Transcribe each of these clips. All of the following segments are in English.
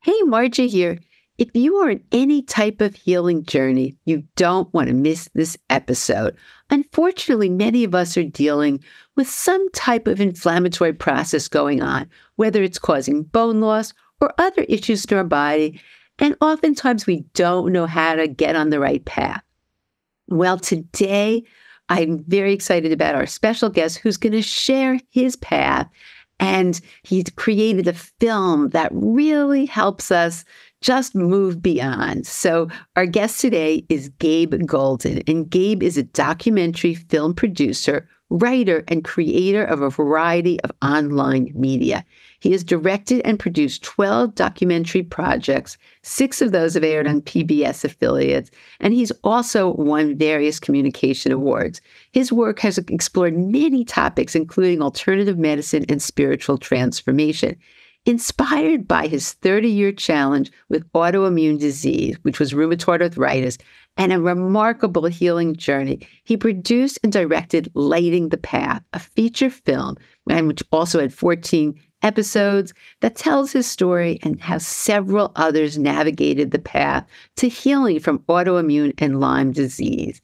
Hey, Margie here. If you are in any type of healing journey, you don't want to miss this episode. Unfortunately, many of us are dealing with some type of inflammatory process going on, whether it's causing bone loss or other issues in our body. And oftentimes we don't know how to get on the right path. Well, today I'm very excited about our special guest who's going to share his path. And he's created a film that really helps us just move beyond. So our guest today is Gabe Golden. And Gabe is a documentary film producer, writer, and creator of a variety of online media. He has directed and produced 12 documentary projects. 6 of those have aired on PBS affiliates, and he's also won various communication awards. His work has explored many topics, including alternative medicine and spiritual transformation. Inspired by his 30-year challenge with autoimmune disease, which was rheumatoid arthritis, and a remarkable healing journey, he produced and directed Lighting the Path, a feature film, and which also had 14 episodes that tells his story and how several others navigated the path to healing from autoimmune and Lyme disease.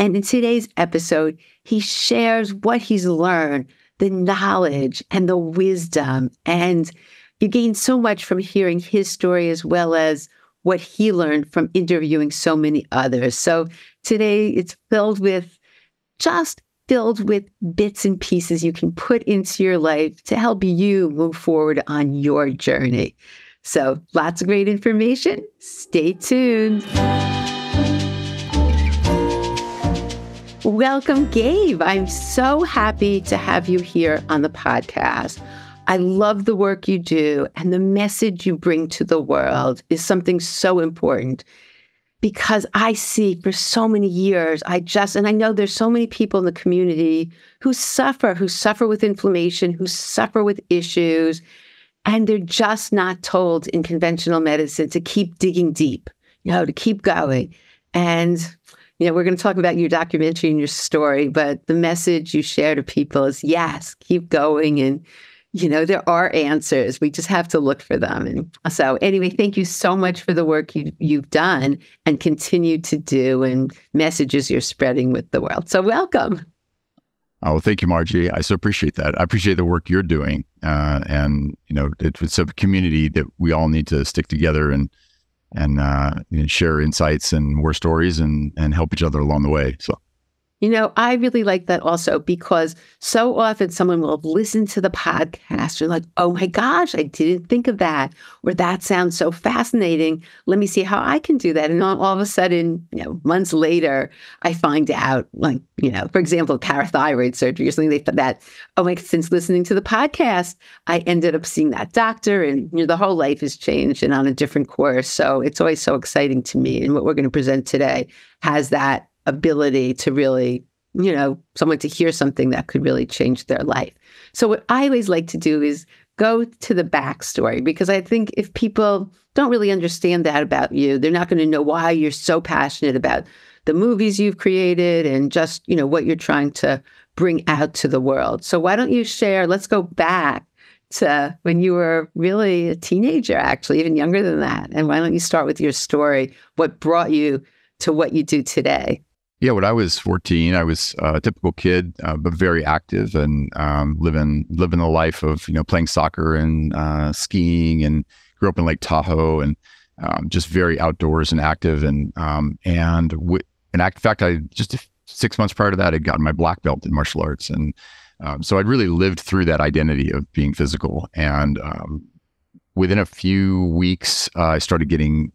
And in today's episode, he shares what he's learned, the knowledge and the wisdom. And you gain so much from hearing his story as well as what he learned from interviewing so many others. So today it's filled with bits and pieces you can put into your life to help you move forward on your journey. So lots of great information. Stay tuned. Welcome, Gabe. I'm so happy to have you here on the podcast. I love the work you do, and the message you bring to the world is something so important. Because I see for so many years, and I know there's so many people in the community who suffer with inflammation, who suffer with issues, and they're just not told in conventional medicine to keep digging deep, to keep going. And, we're going to talk about your documentary and your story, but the message you share to people is, yes, keep going. And there are answers. We just have to look for them. And so anyway, thank you so much for the work you've done and continue to do and messages you're spreading with the world. So welcome. Oh, thank you, Margie. I so appreciate that. I appreciate the work you're doing. It's a community that we all need to stick together and share insights and war stories and help each other along the way. So. I really like that also because so often someone will listen to the podcast and like, oh my gosh, I didn't think of that. Or that sounds so fascinating. Let me see how I can do that. And all of a sudden, months later, I find out for example, parathyroid surgery or something that, since listening to the podcast, I ended up seeing that doctor and the whole life has changed and on a different course. So it's always so exciting to me. And what we're going to present today has that ability to really, someone to hear something that could really change their life. So what I always like to do is go to the backstory, because I think if people don't really understand that about you, they're not going to know why you're so passionate about the movies you've created and just, what you're trying to bring out to the world. So why don't you share, let's go back to when you were really a teenager, actually, even younger than that. And why don't you start with your story, what brought you to what you do today? Yeah, when I was 14, I was a typical kid, but very active and living the life of in soccer and skiing, and grew up in Lake Tahoe and just very outdoors and active. In fact, I just 6 months prior to that, I'd gotten my black belt in martial arts, and so I'd really lived through that identity of being physical. And within a few weeks, I started getting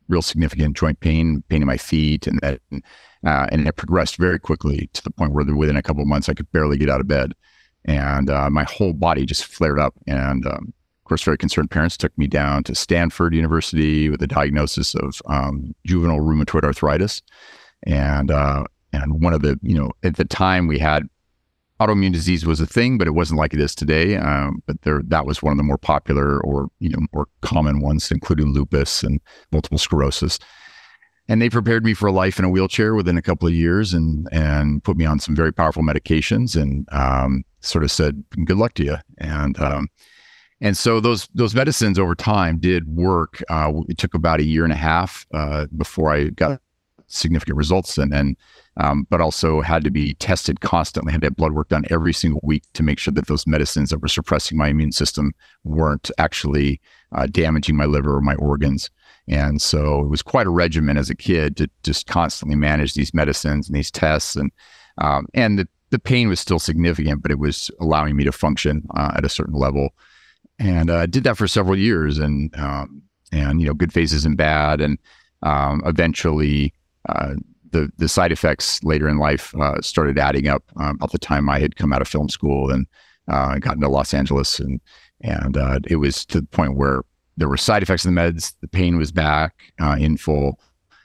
real significant joint pain in my feet, and it progressed very quickly to the point where within a couple of months I could barely get out of bed, and my whole body just flared up. And of course, very concerned parents took me down to Stanford University with a diagnosis of juvenile rheumatoid arthritis, and one of the at the time we had autoimmune disease was a thing, but it wasn't like it is today. But that was one of the more popular or more common ones, including lupus and multiple sclerosis. And they prepared me for a life in a wheelchair within a couple of years, and put me on some very powerful medications, and sort of said, "Good luck to you." And And so those medicines over time did work. It took about a year and a half before I got significant results, but also had to be tested constantly. Had to have blood work done every single week to make sure that those medicines that were suppressing my immune system weren't actually damaging my liver or my organs. And so it was quite a regimen as a kid to just constantly manage these medicines and these tests, and the pain was still significant, but it was allowing me to function at a certain level. And I did that for several years, and good phases and bad, and eventually the side effects later in life started adding up. About the time I had come out of film school and gotten to Los Angeles, and it was to the point where there were side effects of the meds. The pain was back in full,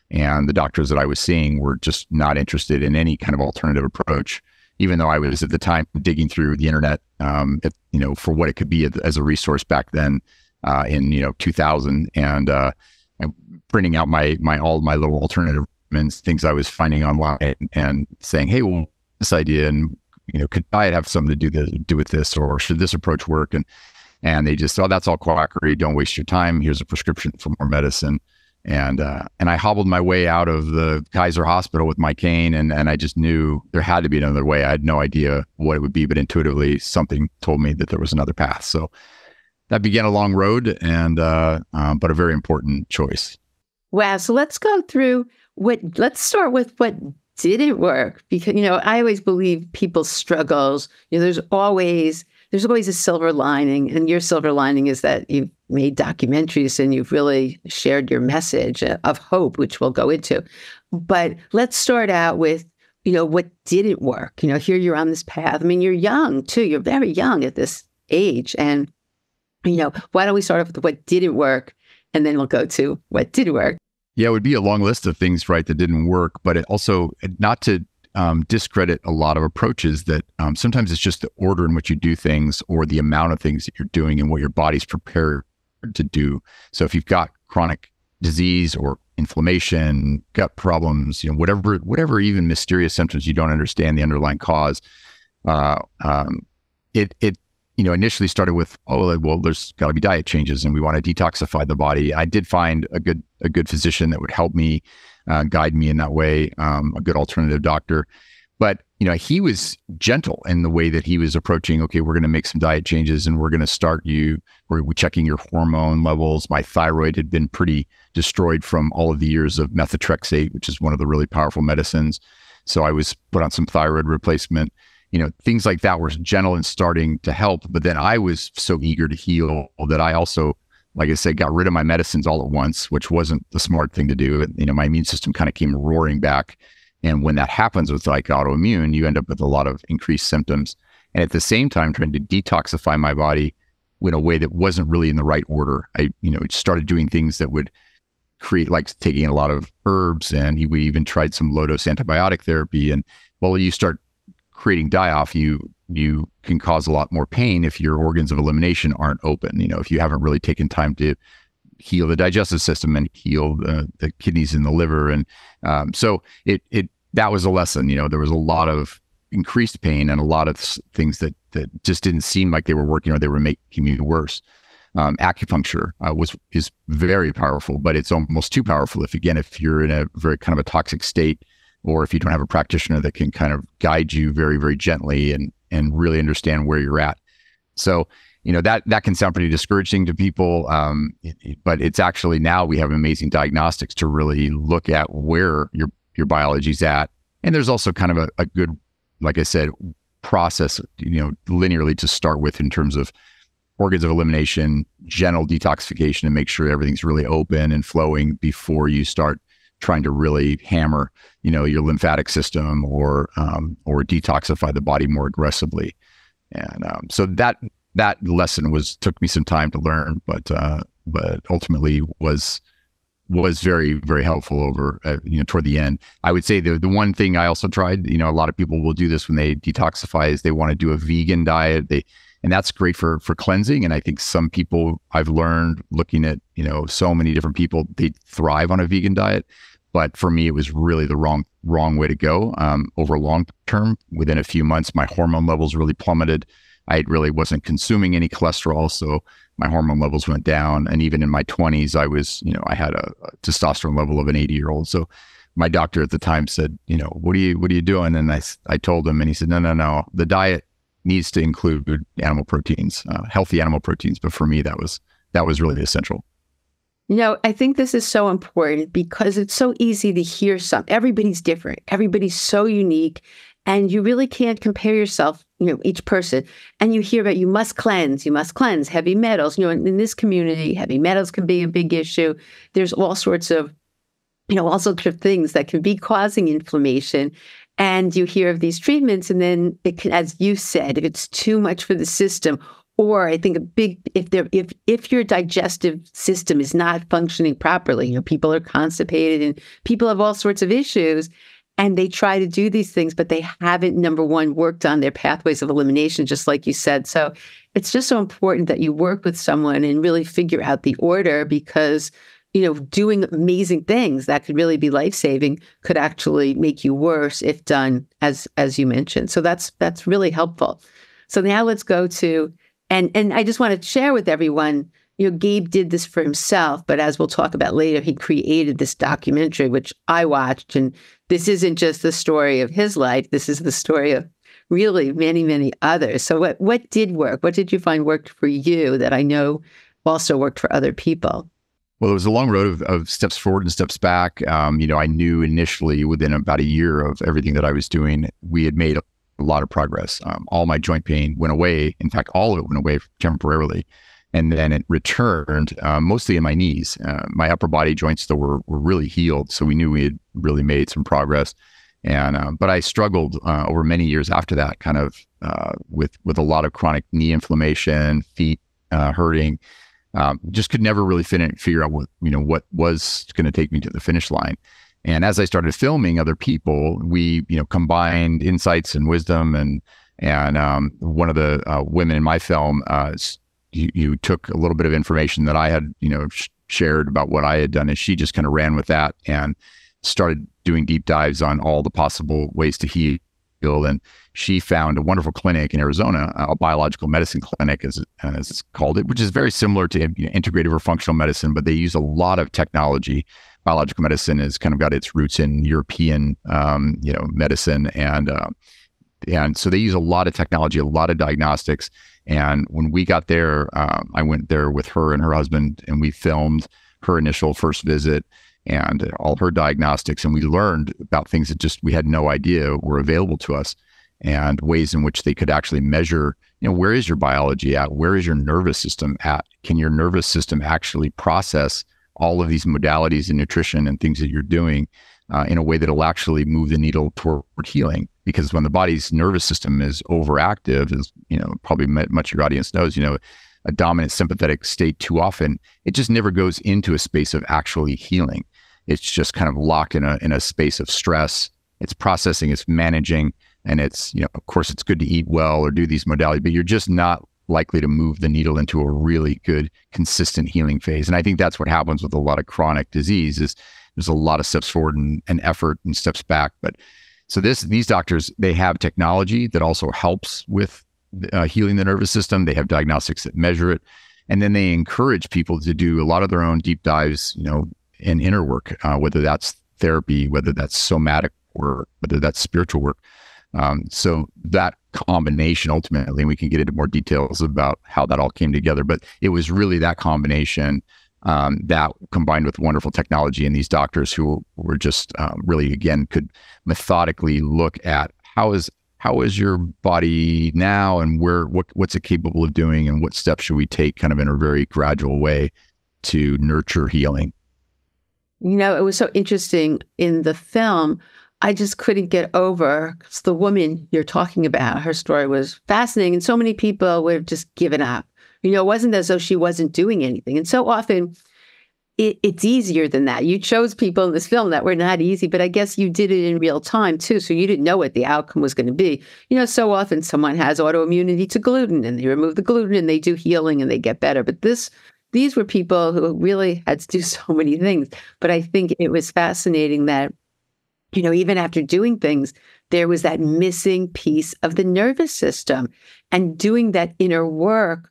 and the doctors that I was seeing were just not interested in any kind of alternative approach, even though I was at the time digging through the internet, for what it could be as a resource back then in 2000, and printing out all my little alternative things I was finding online and saying, hey, well, this idea, and could diet have something to do with this, or should this approach work? And they just, oh, that's all quackery. Don't waste your time. Here's a prescription for more medicine. And I hobbled my way out of the Kaiser Hospital with my cane, and I just knew there had to be another way. I had no idea what it would be, but intuitively something told me that there was another path. So that began a long road, but a very important choice. Wow. So let's go through let's start with what didn't work, because, I always believe people's struggles, there's always a silver lining, and your silver lining is that you've made documentaries and you've really shared your message of hope, which we'll go into. But let's start out with, what didn't work. Here you're on this path. I mean, you're young too. You're very young at this age. And, why don't we start off with what didn't work, and then we'll go to what did work. Yeah, it would be a long list of things, right, that didn't work, but it also, not to discredit a lot of approaches, that sometimes it's just the order in which you do things, or the amount of things that you're doing and what your body's prepared to do. So if you've got chronic disease or inflammation, gut problems, whatever even mysterious symptoms you don't understand the underlying cause, it initially started with, there's got to be diet changes, and we want to detoxify the body. I did find a good physician that would help me, guide me in that way, a good alternative doctor. But, he was gentle in the way that he was approaching, okay, we're going to make some diet changes, and we're going to we're checking your hormone levels. My thyroid had been pretty destroyed from all of the years of methotrexate, which is one of the really powerful medicines. So I was put on some thyroid replacement. Things like that were gentle and starting to help. But then I was so eager to heal that I also, like I said, got rid of my medicines all at once, which wasn't the smart thing to do. My immune system kind of came roaring back. And when that happens with like autoimmune, you end up with a lot of increased symptoms. And at the same time, trying to detoxify my body in a way that wasn't really in the right order. I, started doing things that would create, like taking a lot of herbs, and we even tried some low-dose antibiotic therapy. And you start creating die-off, you can cause a lot more pain if your organs of elimination aren't open. If you haven't really taken time to heal the digestive system and heal the kidneys and the liver. And so that was a lesson. There was a lot of increased pain and a lot of things that just didn't seem like they were working, or they were making me worse. Acupuncture is very powerful, but it's almost too powerful if you're in a very kind of a toxic state, or if you don't have a practitioner that can kind of guide you very, very gently and really understand where you're at. So, that can sound pretty discouraging to people, but it's actually, now we have amazing diagnostics to really look at where your biology's at. And there's also kind of a good, like I said, process, linearly to start with in terms of organs of elimination, gentle detoxification, and make sure everything's really open and flowing before you start trying to really hammer, your lymphatic system or detoxify the body more aggressively. And so that lesson took me some time to learn, but ultimately was very, very helpful over, toward the end. I would say the one thing I also tried, a lot of people will do this when they detoxify, is they want to do a vegan diet. And that's great for cleansing. And I think some people, I've learned looking at, so many different people, they thrive on a vegan diet. But for me, it was really the wrong way to go. Over long term, within a few months, my hormone levels really plummeted. I really wasn't consuming any cholesterol, so my hormone levels went down. And even in my 20s, I had a testosterone level of an 80-year-old. So my doctor at the time said, what are you doing? And I told him, and he said, no, the diet needs to include animal proteins, healthy animal proteins. But for me, that was really essential. I think this is so important because it's so easy to hear everybody's different. Everybody's so unique. And you really can't compare yourself, each person. And you hear about you must cleanse heavy metals. In this community, heavy metals can be a big issue. There's all sorts of things that can be causing inflammation. And you hear of these treatments, and then it can, as you said, if it's too much for the system, or I think if your digestive system is not functioning properly, people are constipated and people have all sorts of issues, and they try to do these things, but they haven't, number one, worked on their pathways of elimination, just like you said. So it's just so important that you work with someone and really figure out the order, because doing amazing things that could really be life-saving could actually make you worse if done as you mentioned. So that's really helpful. So now let's go to, and I just want to share with everyone, Gabe did this for himself, but as we'll talk about later, he created this documentary, which I watched. And this isn't just the story of his life. This is the story of really many, many others. So what did work? What did you find worked for you that I know also worked for other people? Well, it was a long road of steps forward and steps back. I knew initially within about a year of everything that I was doing, we had made a lot of progress. All my joint pain went away. In fact, all of it went away temporarily. And then it returned, mostly in my knees. My upper body joints, though, were really healed. So we knew we had really made some progress. And but I struggled over many years after that, kind of with a lot of chronic knee inflammation, feet hurting. Just could never really figure out what was going to take me to the finish line. And as I started filming other people, we combined insights and wisdom. And one of the women in my film, you took a little bit of information that I had shared about what I had done, and she just kind of ran with that and started doing deep dives on all the possible ways to heal. And she found a wonderful clinic in Arizona, a biological medicine clinic, as it's called it, which is very similar to integrative or functional medicine, but they use a lot of technology. Biological medicine has kind of got its roots in European, medicine, and so they use a lot of technology, a lot of diagnostics. And when we got there, I went there with her and her husband, and we filmed her initial first visit and all her diagnostics. And we learned about things that we had no idea were available to us, and ways in which they could actually measure, where is your biology at? Where is your nervous system at? Can your nervous system actually process all of these modalities in nutrition and things that you're doing in a way that will actually move the needle toward healing? Because when the body's nervous system is overactive, as probably much of your audience knows, a dominant sympathetic state too often, it just never goes into a space of actually healing. It's just kind of locked in a space of stress. It's processing, it's managing, and it's, of course, it's good to eat well or do these modalities, but you're just not likely to move the needle into a really good, consistent healing phase. And I think that's what happens with a lot of chronic disease is there's a lot of steps forward and effort and steps back. But so these doctors, they have technology that also helps with healing the nervous system. They have diagnostics that measure it. And then they encourage people to do a lot of their own deep dives, and inner work, whether that's therapy, whether that's somatic work, whether that's spiritual work. So that combination, ultimately, and we can get into more details about how that all came together, but it was really that combination that combined with wonderful technology and these doctors who were just really, again, could methodically look at how is your body now, and what's it capable of doing, and what steps should we take kind of in a very gradual way to nurture healing. It was so interesting in the film. I just couldn't get over the woman you're talking about. Her story was fascinating. And so many people were just given up. It wasn't as though she wasn't doing anything. And so often it's easier than that. You chose people in this film that were not easy, but I guess you did it in real time too. So you didn't know what the outcome was going to be. So often someone has autoimmunity to gluten, and they remove the gluten and they do healing and they get better. But these were people who really had to do so many things. But I think it was fascinating that even after doing things, there was that missing piece of the nervous system. And doing that inner work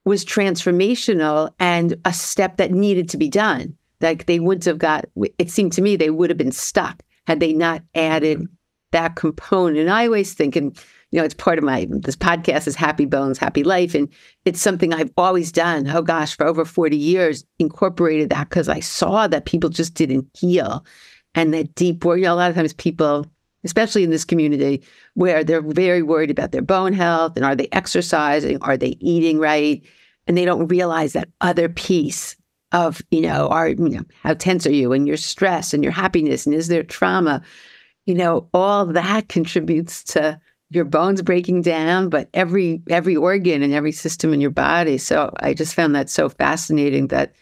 was transformational and a step that needed to be done. Like they wouldn't have it seemed to me they would have been stuck had they not added that component. And I always think, and it's part of this podcast is Happy Bones, Happy Life. And it's something I've always done, oh gosh, for over 40 years, incorporated that because I saw that people just didn't heal. And that deep work, a lot of times people, especially in this community, where they're very worried about their bone health and are they exercising, are they eating right? And they don't realize that other piece of, how tense are you and your stress and your happiness and is there trauma? All that contributes to your bones breaking down, but every organ and every system in your body. So I just found that so fascinating that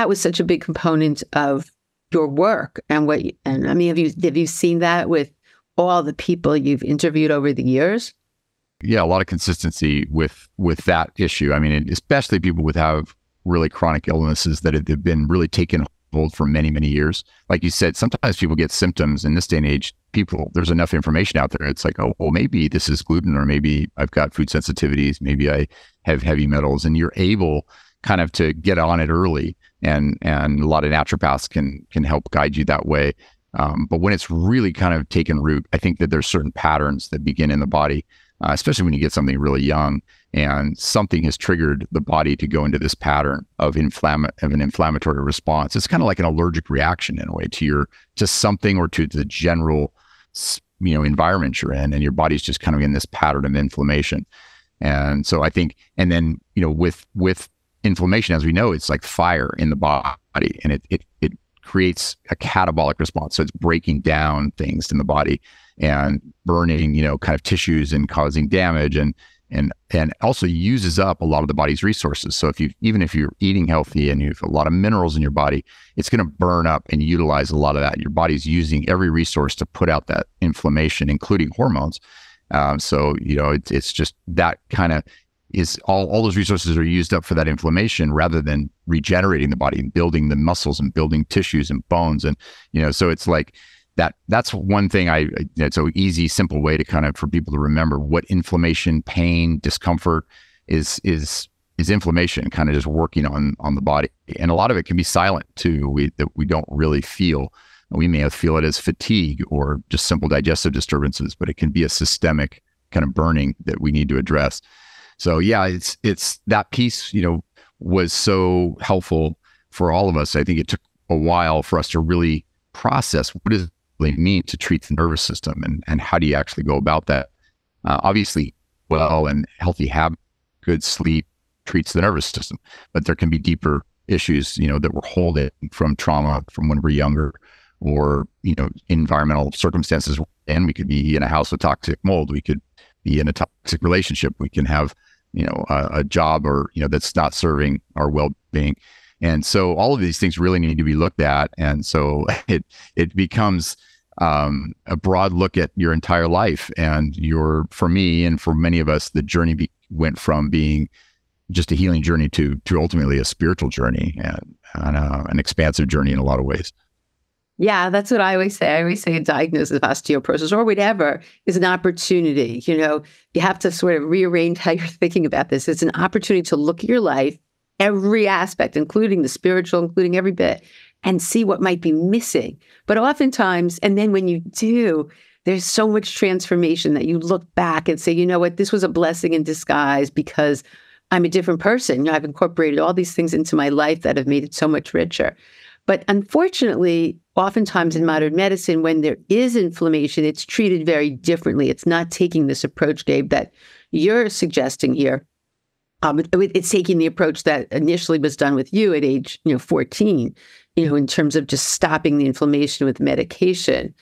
was such a big component of your work. And have you seen that with all the people you've interviewed over the years? Yeah, a lot of consistency with that issue. I mean, especially people have really chronic illnesses that have been really taken hold for many, many years. Like you said, sometimes people get symptoms in this day and age. There's enough information out there. It's like, oh, well, maybe this is gluten, or maybe I've got food sensitivities, maybe I have heavy metals, and you're able kind of to get on it early. And a lot of naturopaths can help guide you that way. But when it's really kind of taken root, I think that there's certain patterns that begin in the body, especially when you get something really young and something has triggered the body to go into this pattern of an inflammatory response. It's kind of like an allergic reaction in a way to something or to the general, environment you're in, and your body's just kind of in this pattern of inflammation. And so I think, and then, with inflammation, as we know, it's like fire in the body, and it creates a catabolic response. So it's breaking down things in the body and burning, kind of tissues and causing damage, and also uses up a lot of the body's resources. So even if you're eating healthy and you have a lot of minerals in your body, it's going to burn up and utilize a lot of that. Your body's using every resource to put out that inflammation, including hormones. So it's just that kind of is all those resources are used up for that inflammation rather than regenerating the body and building the muscles and building tissues and bones. And, so it's like that's one thing it's an easy, simple way to kind of, for people to remember what inflammation, pain, discomfort is inflammation kind of just working on the body. And a lot of it can be silent too, that we don't really feel. We may feel it as fatigue or just simple digestive disturbances, but it can be a systemic kind of burning that we need to address. So yeah, it's that piece, was so helpful for all of us. I think it took a while for us to really process what does it really mean to treat the nervous system, and how do you actually go about that? Obviously, well, and healthy habits, good sleep treats the nervous system, but there can be deeper issues, that we're holding from trauma from when we're younger, or, environmental circumstances. And we could be in a house with toxic mold. We could be in a toxic relationship. We can have, a job or, that's not serving our well-being. And so all of these things really need to be looked at. And so it becomes a broad look at your entire life. And for me and for many of us, the journey went from being just a healing journey to ultimately a spiritual journey and an expansive journey in a lot of ways. Yeah, that's what I always say. I always say a diagnosis of osteoporosis or whatever is an opportunity. You have to sort of rearrange how you're thinking about this. It's an opportunity to look at your life, every aspect, including the spiritual, including every bit, and see what might be missing. But oftentimes, and then when you do, there's so much transformation that you look back and say, you know what, this was a blessing in disguise because I'm a different person. I've incorporated all these things into my life that have made it so much richer. But unfortunately, oftentimes in modern medicine, when there is inflammation, it's treated very differently. It's not taking this approach, Gabe, that you're suggesting here. It's taking the approach that initially was done with you at age 14, in terms of just stopping the inflammation with medication.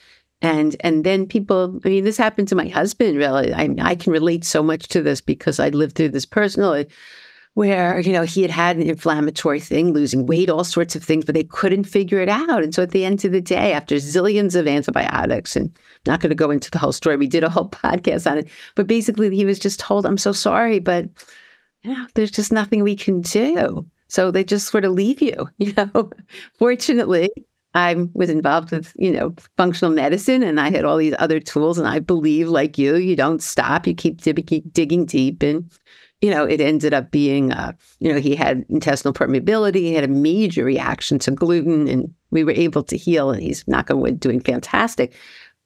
And then people, this happened to my husband, really. I can relate so much to this because I lived through this personally, where, he had an inflammatory thing, losing weight, all sorts of things, but they couldn't figure it out. And so at the end of the day, after zillions of antibiotics, and I'm not going to go into the whole story, we did a whole podcast on it, but basically he was just told, I'm so sorry, but there's just nothing we can do. So they just sort of leave you, fortunately. I was involved with, functional medicine, and I had all these other tools. And I believe, like you don't stop. You keep digging deep. And, it ended up being, he had intestinal permeability. He had a major reaction to gluten, and we were able to heal. And he's, knock on wood, doing fantastic.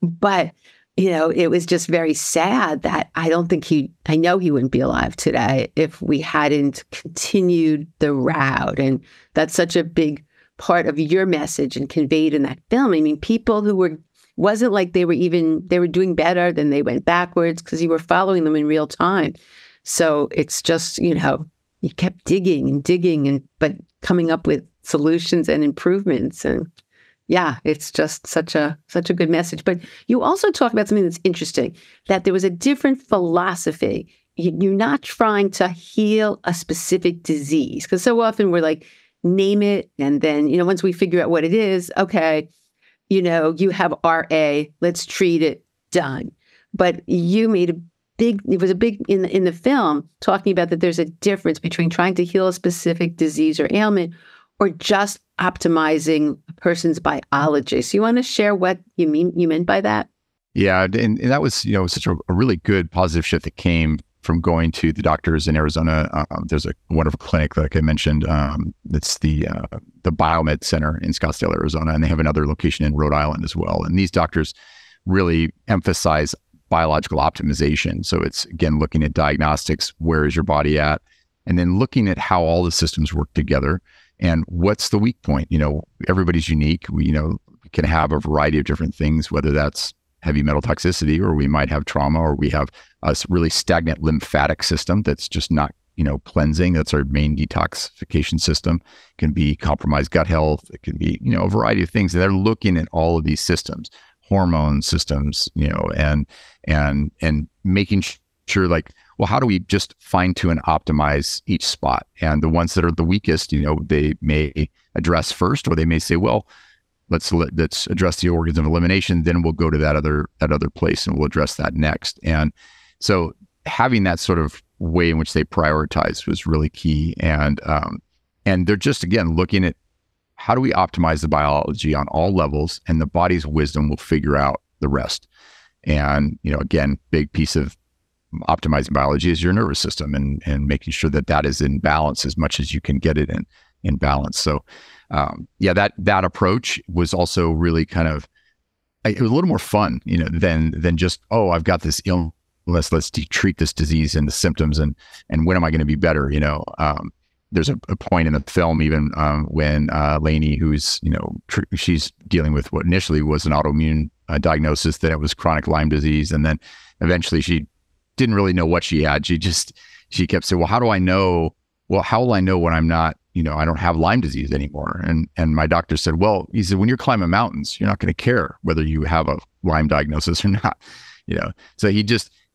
But, it was just very sad that I know he wouldn't be alive today if we hadn't continued the route. And that's such a big part of your message and conveyed in that film. I mean, people who wasn't like they were doing better, then they went backwards because you were following them in real time. So it's just, you kept digging and digging but coming up with solutions and improvements. And yeah, it's just such a good message. But you also talk about something that's interesting, that there was a different philosophy. You're not trying to heal a specific disease, because so often we're like, name it. And then, once we figure out what it is, okay, you have RA, let's treat it, done. But you made it was a big in the film talking about that there's a difference between trying to heal a specific disease or ailment or just optimizing a person's biology. So you want to share what you meant by that? Yeah. And that was, such a really good positive shift that came from going to the doctors in Arizona. There's a wonderful clinic, like I mentioned, that's the Biomed Center in Scottsdale, Arizona, and they have another location in Rhode Island as well. And these doctors really emphasize biological optimization. So it's, again, looking at diagnostics, where is your body at, and then looking at how all the systems work together and what's the weak point. Everybody's unique. We can have a variety of different things, whether that's heavy metal toxicity, or we might have trauma, or we have a really stagnant lymphatic system that's just not, cleansing. That's our main detoxification system. It can be compromised gut health. It can be, a variety of things. And they're looking at all of these systems, hormone systems, and making sure, like, well, how do we just fine tune and optimize each spot? And the ones that are the weakest, they may address first, or they may say, well, let's address the organs of elimination, then we'll go to that other place and we'll address that next. And so having that sort of way in which they prioritize was really key. And they're just, again, looking at how do we optimize the biology on all levels, and the body's wisdom will figure out the rest. And, again, big piece of optimizing biology is your nervous system, and making sure that is in balance as much as you can get it in balance. So, that approach was also really kind of, it was a little more fun, than just, oh, I've got this illness, let's treat this disease and the symptoms, and when am I going to be better? There's a point in the film even when Lainey, who's, she's dealing with what initially was an autoimmune diagnosis, that it was chronic Lyme disease. And then eventually she didn't really know what she had. She kept saying, well, how do I know? Well, how will I know when I'm not, I don't have Lyme disease anymore? And my doctor said, well, he said, when you're climbing mountains, you're not going to care whether you have a Lyme diagnosis or not, So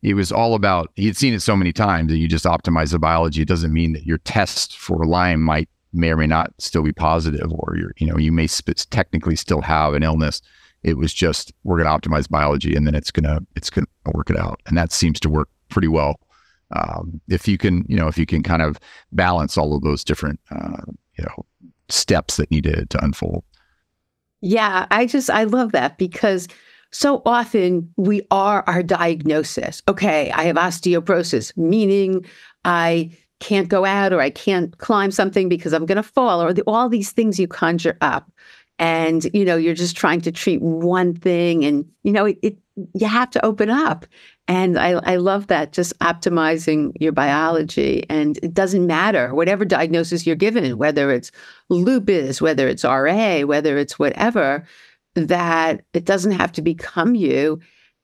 it was all about, he'd seen it so many times that you just optimize the biology. It doesn't mean that your test for Lyme may or may not still be positive, or you may technically still have an illness. It was just, we're going to optimize biology, and then it's going to work it out. And that seems to work pretty well. If you can kind of balance all of those different, steps that need to unfold. Yeah. I love that, because so often we are our diagnosis. Okay, I have osteoporosis, meaning I can't go out, or I can't climb something because I'm going to fall, or all these things you conjure up. And, you're just trying to treat one thing, and, you have to open up. And I love that, just optimizing your biology. And it doesn't matter, whatever diagnosis you're given, whether it's lupus, whether it's RA, whether it's whatever, that it doesn't have to become you.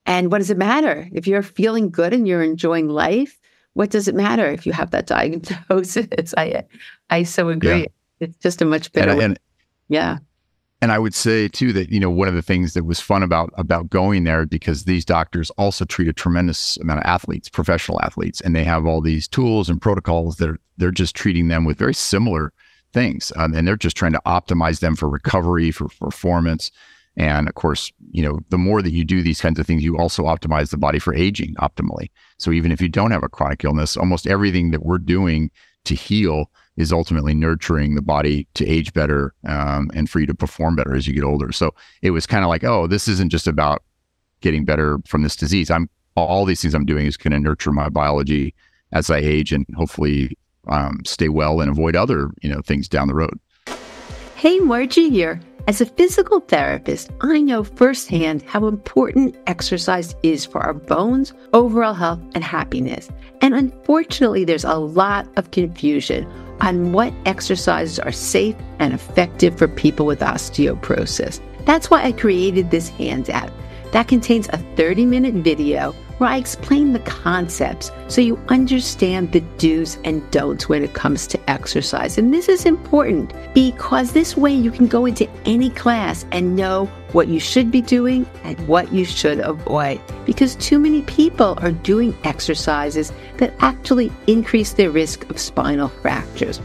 And what does it matter? If you're feeling good and you're enjoying life, what does it matter if you have that diagnosis? I so agree. Yeah. It's just a much better way. Yeah. And I would say too that, one of the things that was fun about going there, because these doctors also treat a tremendous amount of athletes, professional athletes, and they have all these tools and protocols that they're just treating them with very similar things. And they're just trying to optimize them for recovery, for performance. And of course, the more that you do these kinds of things, you also optimize the body for aging optimally. So even if you don't have a chronic illness, almost everything that we're doing to heal is ultimately nurturing the body to age better, and for you to perform better as you get older. So it was kind of like, oh, this isn't just about getting better from this disease. All these things I'm doing is going to nurture my biology as I age, and hopefully stay well and avoid other, things down the road. Hey, Margie here. As a physical therapist, I know firsthand how important exercise is for our bones, overall health, and happiness. And unfortunately, there's a lot of confusion on what exercises are safe and effective for people with osteoporosis. That's why I created this handout that contains a 30-minute video where I explain the concepts so you understand the do's and don'ts when it comes to exercise. And this is important because this way you can go into any class and know what you should be doing and what you should avoid. Because too many people are doing exercises that actually increase their risk of spinal fractures.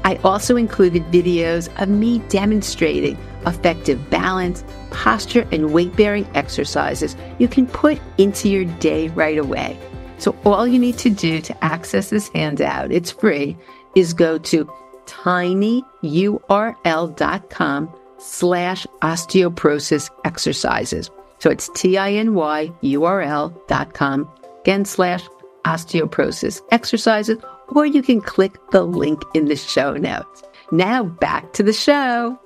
I also included videos of me demonstrating effective balance, posture, and weight-bearing exercises you can put into your day right away. So all you need to do to access this handout, it's free, is go to tinyurl.com/osteoporosis exercises. So it's tinyurl.com, again, /osteoporosis exercises, or you can click the link in the show notes. Now back to the show.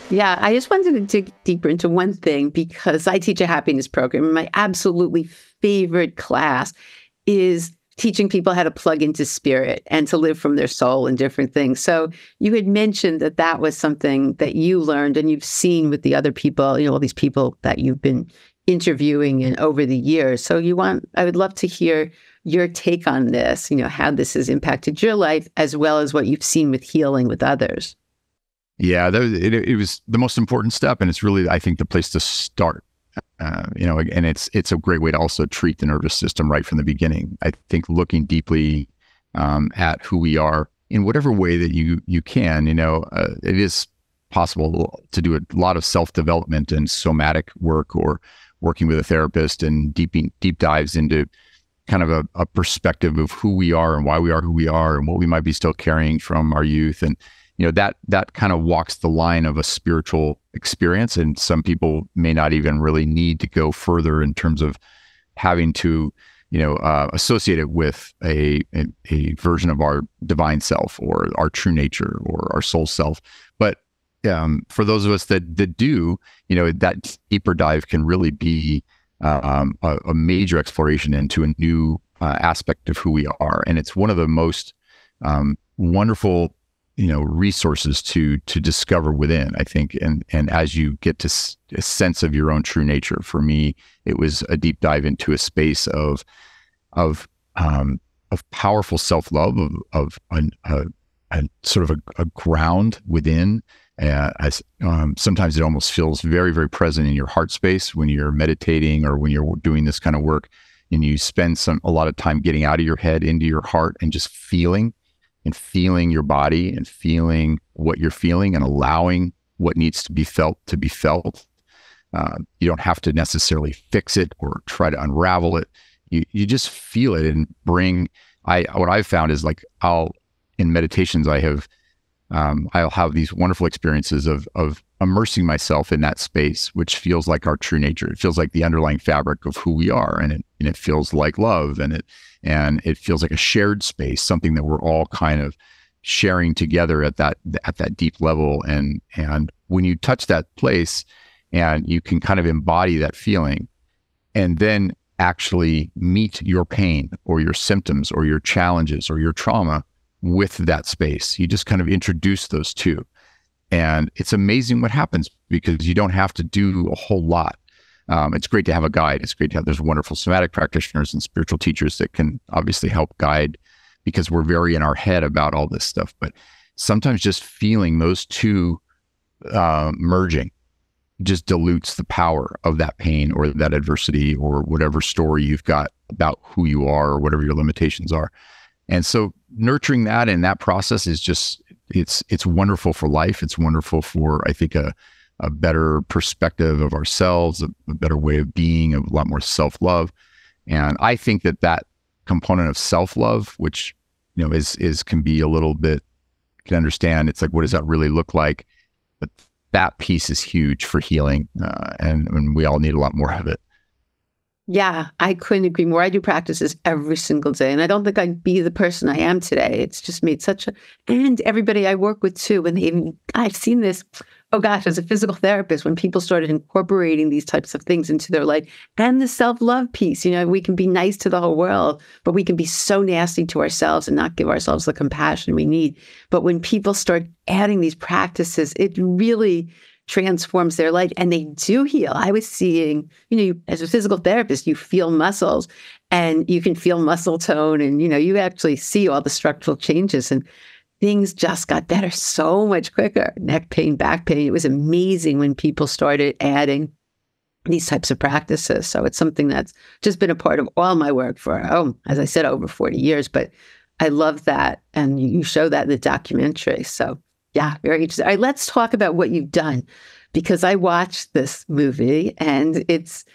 Yeah, I just wanted to dig deeper into one thing because I teach a happiness program, and my absolutely favorite class is teaching people how to plug into spirit and to live from their soul and different things. So you had mentioned that that was something that you learned and you've seen with the other people, all these people that you've been interviewing and over the years. So I would love to hear your take on this, how this has impacted your life as well as what you've seen with healing with others. Yeah, it was the most important step, and it's really, I think, the place to start. And it's a great way to also treat the nervous system right from the beginning. I think looking deeply at who we are in whatever way that you can, it is possible to do a lot of self-development and somatic work, or working with a therapist and deep dives into kind of a perspective of who we are and why we are who we are and what we might be still carrying from our youth. And that kind of walks the line of a spiritual experience. And some people may not even really need to go further in terms of having to, associate it with a version of our divine self or our true nature or our soul self. But for those of us that do, that deeper dive can really be a major exploration into a new aspect of who we are. And it's one of the most wonderful resources to discover within, I think. And as you get to a sense of your own true nature, for me, it was a deep dive into a space of powerful self-love, of a sort of a ground within. Sometimes it almost feels very, very present in your heart space when you're meditating or when you're doing this kind of work, and you spend a lot of time getting out of your head into your heart and just feeling your body and feeling what you're feeling and allowing what needs to be felt to be felt. You don't have to necessarily fix it or try to unravel it. You just feel it and what I've found is, like, in meditations, I'll have these wonderful experiences of immersing myself in that space, which feels like our true nature. It feels like the underlying fabric of who we are, and it feels like love, and it feels like a shared space, something that we're all kind of sharing together at that deep level. And when you touch that place and you can kind of embody that feeling, and then actually meet your pain or your symptoms or your challenges or your trauma with that space, you just kind of introduce those two. And it's amazing what happens, because you don't have to do a whole lot. It's great to have a guide. It's great to have, there's wonderful somatic practitioners and spiritual teachers that can obviously help guide, because we're very in our head about all this stuff. But sometimes just feeling those two merging just dilutes the power of that pain or that adversity or whatever story you've got about who you are or whatever your limitations are. And so nurturing that and that process is just, it's wonderful for life. It's wonderful for, I think, a better perspective of ourselves, a better way of being, a lot more self-love. And I think that component of self-love, which, can be a little bit can understand, it's like, what does that really look like? But that piece is huge for healing, and we all need a lot more of it. Yeah, I couldn't agree more. I do practices every single day, and I don't think I'd be the person I am today. It's just made such a, and everybody I work with too, when I've seen this, oh gosh, as a physical therapist, when people started incorporating these types of things into their life, and the self-love piece, we can be nice to the whole world, but we can be so nasty to ourselves and not give ourselves the compassion we need. But when people start adding these practices, it really transforms their life, and they do heal. I was seeing, as a physical therapist, you feel muscles and you can feel muscle tone, and, you actually see all the structural changes, and things just got better so much quicker. Neck pain, back pain. It was amazing when people started adding these types of practices. So it's something that's just been a part of all my work for, as I said, over 40 years. But I love that. And you show that in the documentary. So yeah, very interesting. All right, let's talk about what you've done, because I watched this movie, and it's,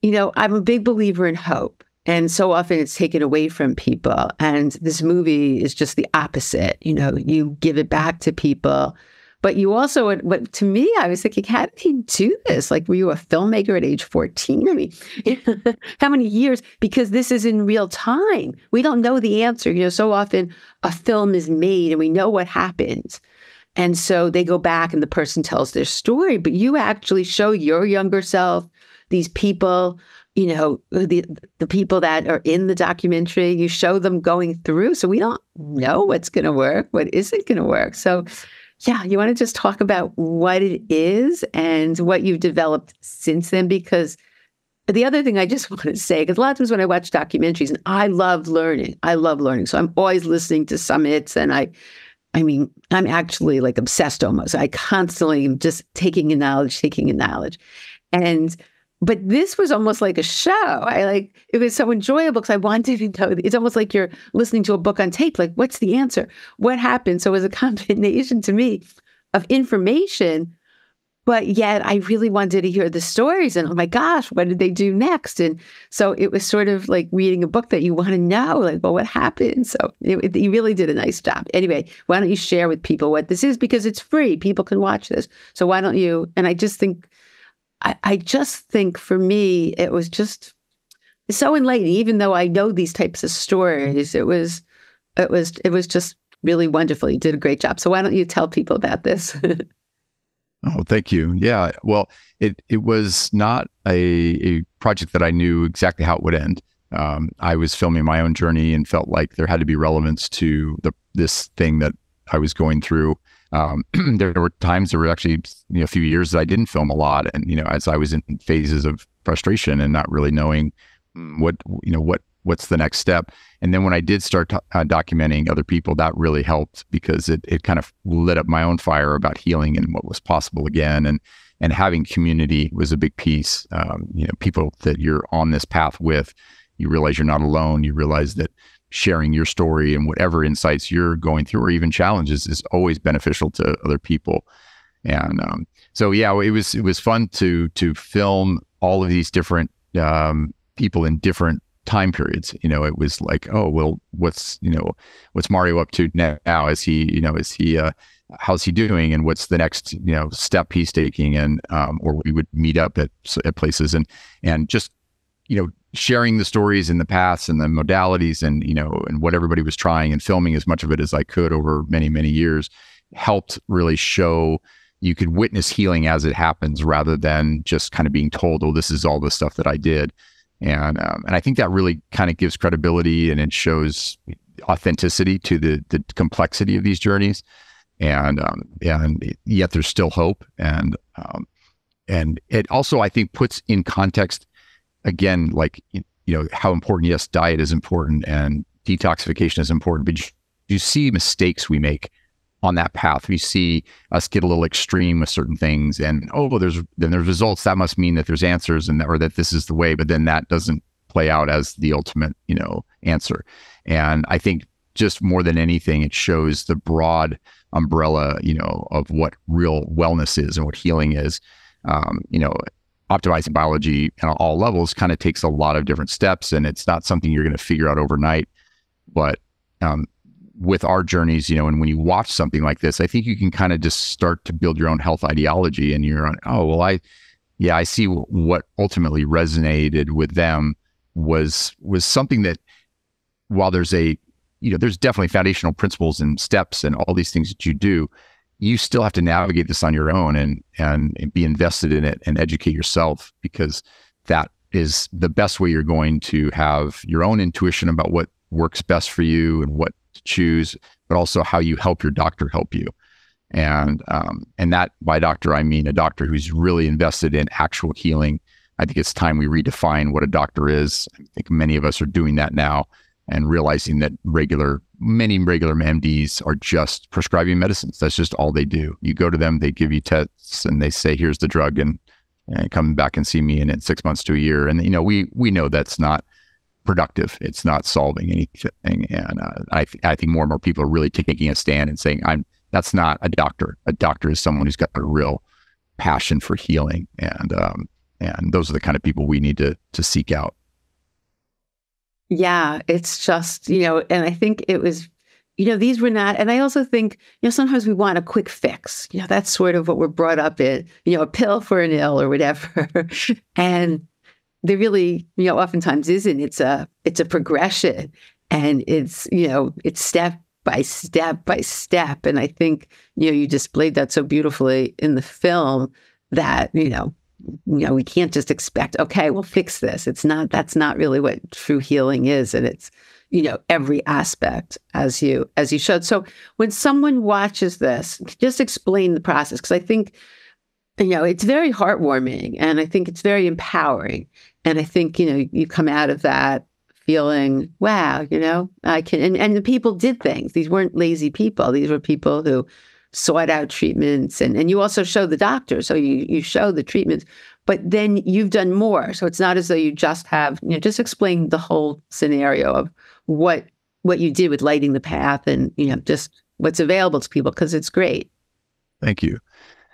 I'm a big believer in hope. And so often it's taken away from people. And this movie is just the opposite. You give it back to people. But you also, what to me, I was thinking, how did he do this? Like, were you a filmmaker at age 14? I mean, how many years? Because this is in real time. We don't know the answer. So often a film is made and we know what happens. And so they go back and the person tells their story, but you actually show your younger self, these people, the people that are in the documentary, you show them going through. So we don't know what's going to work, what isn't going to work. So yeah, you want to just talk about what it is and what you've developed since then? Because the other thing I just want to say, because a lot of times when I watch documentaries, and I love learning. So I'm always listening to summits, and I mean, I'm actually like obsessed almost. I constantly am just taking in knowledge. But this was almost like a show. It was so enjoyable because I wanted to know. It's almost like you're listening to a book on tape. Like, what's the answer? What happened? So it was a combination to me of information, but yet I really wanted to hear the stories. And oh my gosh, what did they do next? And so it was sort of like reading a book that you want to know, like, well, what happened? So you really did a nice job. Anyway, why don't you share with people what this is? Because it's free. People can watch this. So why don't you? And I just think for me, it was just so enlightening. Even though I know these types of stories, it was just really wonderful. You did a great job. So why don't you tell people about this? Oh, thank you. Yeah. Well, it was not a project that I knew exactly how it would end. I was filming my own journey and felt like there had to be relevance to this thing that I was going through. There were times, there were actually a few years that I didn't film a lot, and as I was in phases of frustration and not really knowing what's the next step. And then when I did start documenting other people, that really helped, because it kind of lit up my own fire about healing and what was possible again. And having community was a big piece. People that you're on this path with, you realize you're not alone. You realize that sharing your story and whatever insights you're going through, or even challenges, is always beneficial to other people. And so yeah, it was fun to film all of these different people in different time periods. It was like, oh well, what's Mario up to now? Is he how's he doing, and what's the next step he's taking? And or we would meet up at places and just sharing the stories in the past and the modalities and and what everybody was trying, and filming as much of it as I could over many, many years helped really show you could witness healing as it happens, rather than just kind of being told, oh, this is all the stuff that I did. And I think that really kind of gives credibility, and it shows authenticity to the complexity of these journeys. And yet there's still hope. And it also, I think, puts in context, again, like, how important, yes, diet is important and detoxification is important, but you see mistakes we make on that path. We see us get a little extreme with certain things, and there's results. That must mean that there's answers, or that this is the way. But then that doesn't play out as the ultimate, answer. And I think just more than anything, it shows the broad umbrella, of what real wellness is and what healing is. Optimizing biology on all levels kind of takes a lot of different steps, and it's not something you're going to figure out overnight. But with our journeys, and when you watch something like this, I think you can kind of just start to build your own health ideology, and you're on, oh, well, I see what ultimately resonated with them was something that, while there's there's definitely foundational principles and steps and all these things that you do, you still have to navigate this on your own and be invested in it and educate yourself, because that is the best way you're going to have your own intuition about what works best for you and what to choose, but also how you help your doctor help you. And that, by doctor, I mean a doctor who's really invested in actual healing. I think it's time we redefine what a doctor is. I think many of us are doing that now, and realizing that many regular MDs are just prescribing medicines. That's just all they do. You go to them, they give you tests, and they say, here's the drug, and come back and see me in 6 months to a year. And, we know that's not productive. It's not solving anything. And I think more and more people are really taking a stand and saying, that's not a doctor. A doctor is someone who's got a real passion for healing. And those are the kind of people we need to seek out. Yeah, it's just, and I think it was, these were not, and I also think, sometimes we want a quick fix. That's sort of what we're brought up in, a pill for an ill or whatever. And there really, oftentimes isn't. It's a progression, and it's step by step by step. And I think, you displayed that so beautifully in the film that, we can't just expect, okay, we'll fix this. That's not really what true healing is. And it's, every aspect as you showed. So when someone watches this, just explain the process. Because I think, it's very heartwarming, and I think it's very empowering. And I think, you come out of that feeling, wow, I can, and the people did things. These weren't lazy people. These were people who sought out treatments, and you also show the doctor. So you show the treatments, but then you've done more. So it's not as though you just have, just explain the whole scenario of what you did with lighting the path, and, just what's available to people, because it's great. Thank you.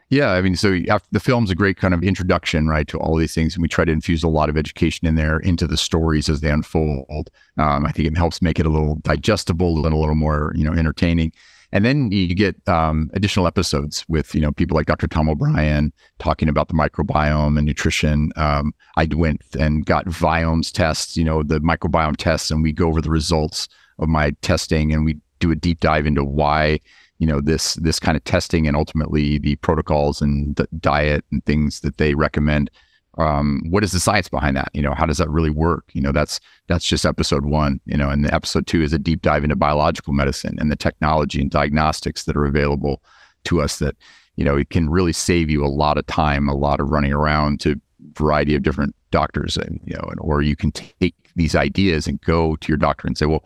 Yeah, I mean, so the film's a great kind of introduction, right, to all these things, and we try to infuse a lot of education in there into the stories as they unfold. I think it helps make it a little digestible and a little more, entertaining. And then you get additional episodes with, people like Dr. Tom O'Brien talking about the microbiome and nutrition. I went and got Viome's tests, the microbiome tests, and we go over the results of my testing, and we do a deep dive into why, this kind of testing, and ultimately the protocols and the diet and things that they recommend. What is the science behind that? How does that really work? That's just episode 1, and the episode 2 is a deep dive into biological medicine and the technology and diagnostics that are available to us that, it can really save you a lot of time, a lot of running around to a variety of different doctors, and, or you can take these ideas and go to your doctor and say, well,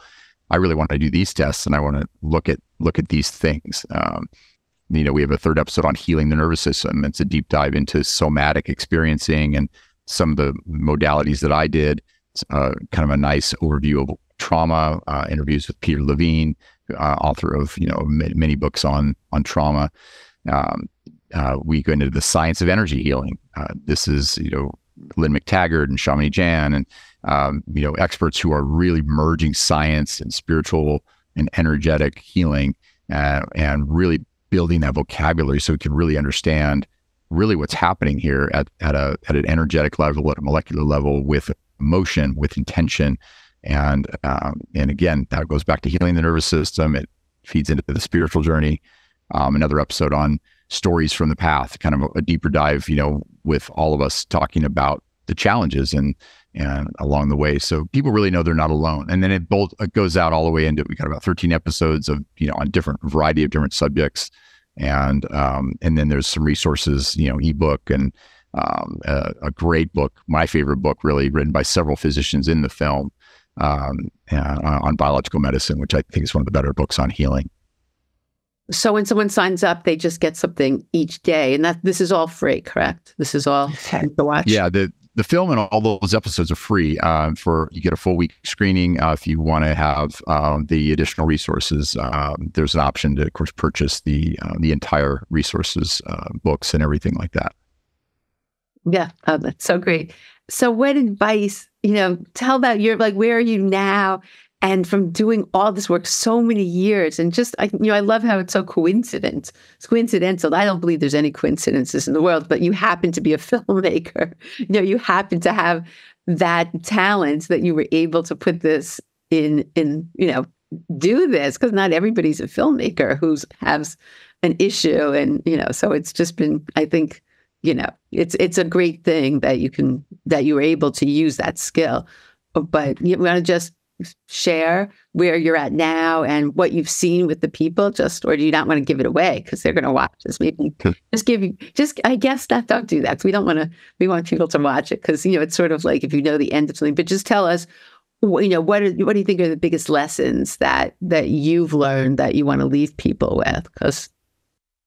I really want to do these tests, and I want to look at these things. We have a 3rd episode on healing the nervous system. It's a deep dive into somatic experiencing and some of the modalities that I did. It's kind of a nice overview of trauma, interviews with Peter Levine, author of, many books on trauma. We go into the science of energy healing. This is, Lynn McTaggart and Shamini Jan, and, experts who are really merging science and spiritual and energetic healing, and really building that vocabulary so we can really understand really what's happening here at an energetic level, at a molecular level, with emotion, with intention. And again, that goes back to healing the nervous system. It feeds into the spiritual journey. Another episode on stories from the path, kind of a deeper dive, with all of us talking about the challenges and along the way. So people really know they're not alone. And then it goes out all the way into, we got about 13 episodes of, on variety of different subjects. And then there's some resources, ebook, and a great book, my favorite book, really, written by several physicians in the film, on biological medicine, which I think is one of the better books on healing. So when someone signs up, they just get something each day, and this is all free, correct? This is all to watch. Yeah, the film and all those episodes are free. You get a full week screening. If you want to have the additional resources, there's an option to, of course, purchase the entire resources, books, and everything like that. Yeah, that's so great. So what advice, tell about where are you now, And from doing all this work so many years, and just, I love how it's so coincident. It's coincidental. I don't believe there's any coincidences in the world, but you happen to be a filmmaker. You happen to have that talent that you were able to put this in, do this, because not everybody's a filmmaker who has an issue. And, so it's just been, I think, it's a great thing that you were able to use that skill. But you want to just share where you're at now and what you've seen with the people, or do you not want to give it away because they're going to watch this? Maybe I guess don't do that. We want people to watch it because, it's sort of like if you know the end of something, but just tell us, what do you think are the biggest lessons that you've learned that you want to leave people with?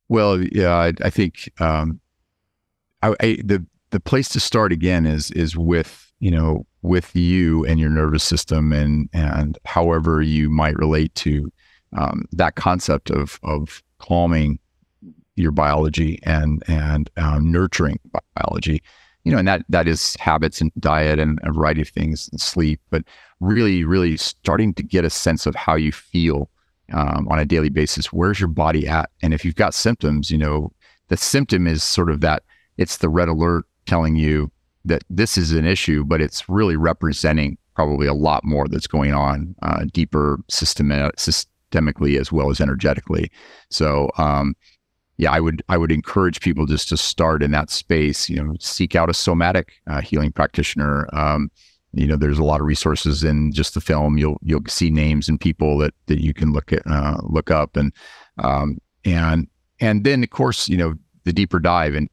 Well, yeah, I think the place to start again is with, with you and your nervous system and however you might relate to that concept of calming your biology and nurturing biology, and that is habits and diet and a variety of things and sleep, but really, really starting to get a sense of how you feel on a daily basis. Where's your body at? And if you've got symptoms, the symptom is sort of that, it's the red alert telling you that this is an issue, but it's really representing probably a lot more that's going on deeper systemically as well as energetically. So, I would encourage people just to start in that space. Seek out a somatic healing practitioner. There's a lot of resources in just the film. You'll see names and people that you can look up, and then of course the deeper dive and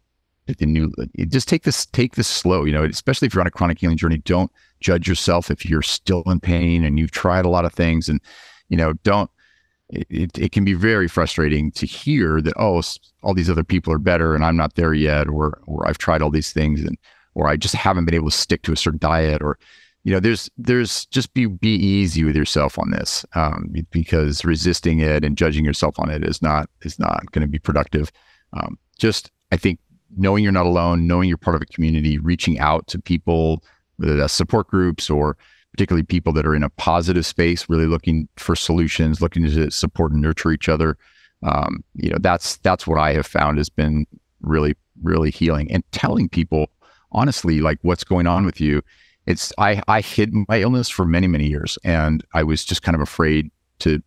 just take this slow, especially if you're on a chronic healing journey. Don't judge yourself if you're still in pain and you've tried a lot of things, and it can be very frustrating to hear that, all these other people are better and I'm not there yet, or I've tried all these things or I just haven't been able to stick to a certain diet, or there's just be easy with yourself on this, because resisting it and judging yourself on it is not going to be productive. I think knowing you're not alone, knowing you're part of a community, reaching out to people, whether that's support groups or particularly people that are in a positive space, really looking for solutions, looking to support and nurture each other. That's what I have found has been really, really healing. And telling people honestly, like, what's going on with you. I hid my illness for many, many years, and I was just kind of afraid to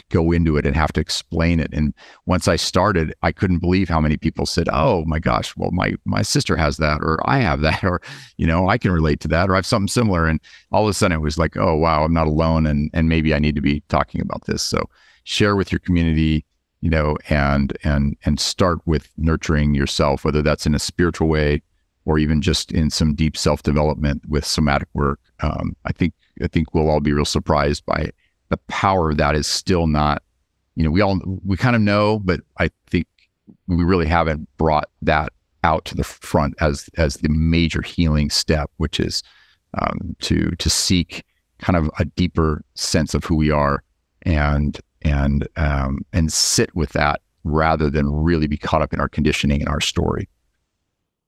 go into it and have to explain it. And once I started, I couldn't believe how many people said, "Oh my gosh, well, my sister has that, or I have that, or, I can relate to that, or I have something similar." And all of a sudden it was like, "Oh, wow, I'm not alone. And maybe I need to be talking about this." So share with your community, and start with nurturing yourself, whether that's in a spiritual way or even just in some deep self-development with somatic work. I think we'll all be real surprised by the power of that. Is still not, we kind of know, but I think we really haven't brought that out to the front as the major healing step, which is to seek kind of a deeper sense of who we are and sit with that rather than really be caught up in our conditioning and our story.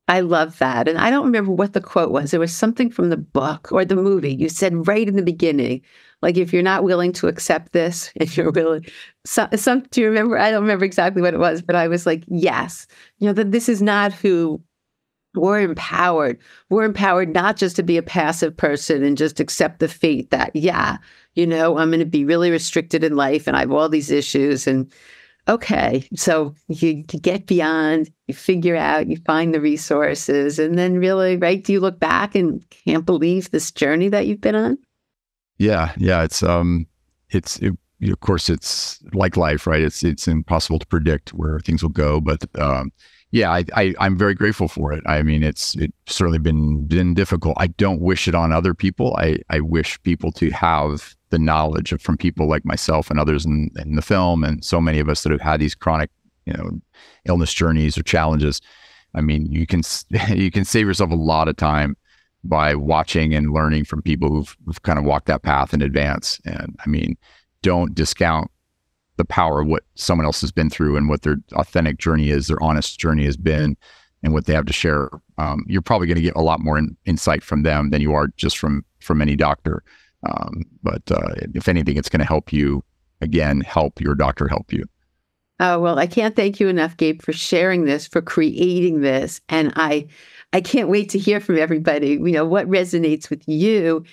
I love that. And I don't remember what the quote was. It was something from the book or the movie. You said right in the beginning, like, if you're not willing to accept this, and you're willing, do you remember? I don't remember exactly what it was, but I was like, yes, that this is not who we're empowered. We're empowered not just to be a passive person and just accept the fate that, I'm going to be really restricted in life and I have all these issues. And okay, so you get beyond, you figure out, you find the resources, and then really, right, do you look back and can't believe this journey that you've been on? Yeah. Of course, it's like life, right? It's impossible to predict where things will go, but I'm very grateful for it. I mean, it's certainly been difficult. I don't wish it on other people. I wish people to have the knowledge from people like myself and others in the film, and so many of us that have had these chronic, illness journeys or challenges. I mean, you can save yourself a lot of time by watching and learning from people who've kind of walked that path in advance. And I mean, don't discount the power of what someone else has been through and what their authentic journey is, their honest journey has been, and what they have to share. You're probably going to get a lot more insight from them than you are just from any doctor. But if anything, it's going to help you, again, help your doctor help you. Oh, well, I can't thank you enough, Gabe, for sharing this, for creating this. And I can't wait to hear from everybody, what resonates with you.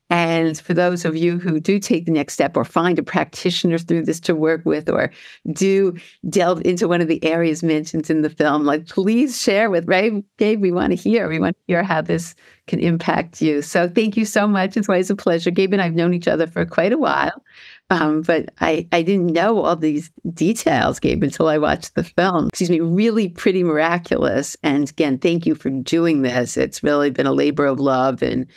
And for those of you who do take the next step or find a practitioner through this to work with, or do delve into one of the areas mentioned in the film, please share with, right, Gabe? We want to hear how this can impact you. So thank you so much. It's always a pleasure. Gabe and I have known each other for quite a while. But I didn't know all these details, Gabe, until I watched the film. Really pretty miraculous. And again, thank you for doing this. It's really been a labor of love. And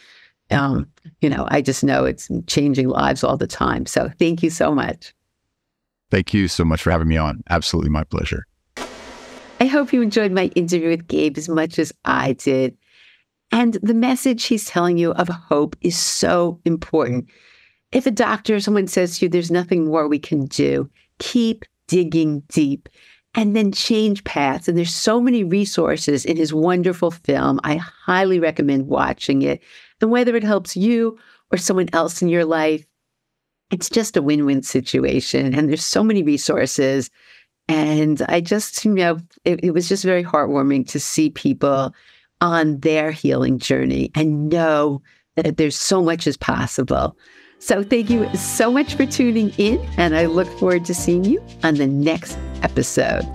I just know it's changing lives all the time. So thank you so much. Thank you so much for having me on. Absolutely my pleasure. I hope you enjoyed my interview with Gabe as much as I did. And the message he's telling you of hope is so important. If a doctor or someone says to you, there's nothing more we can do, keep digging deep and then change paths. And there's so many resources in his wonderful film. I highly recommend watching it. And whether it helps you or someone else in your life, it's just a win-win situation. And there's so many resources. And I just, it was just very heartwarming to see people on their healing journey and know that there's so much is possible. So thank you so much for tuning in, and I look forward to seeing you on the next episode.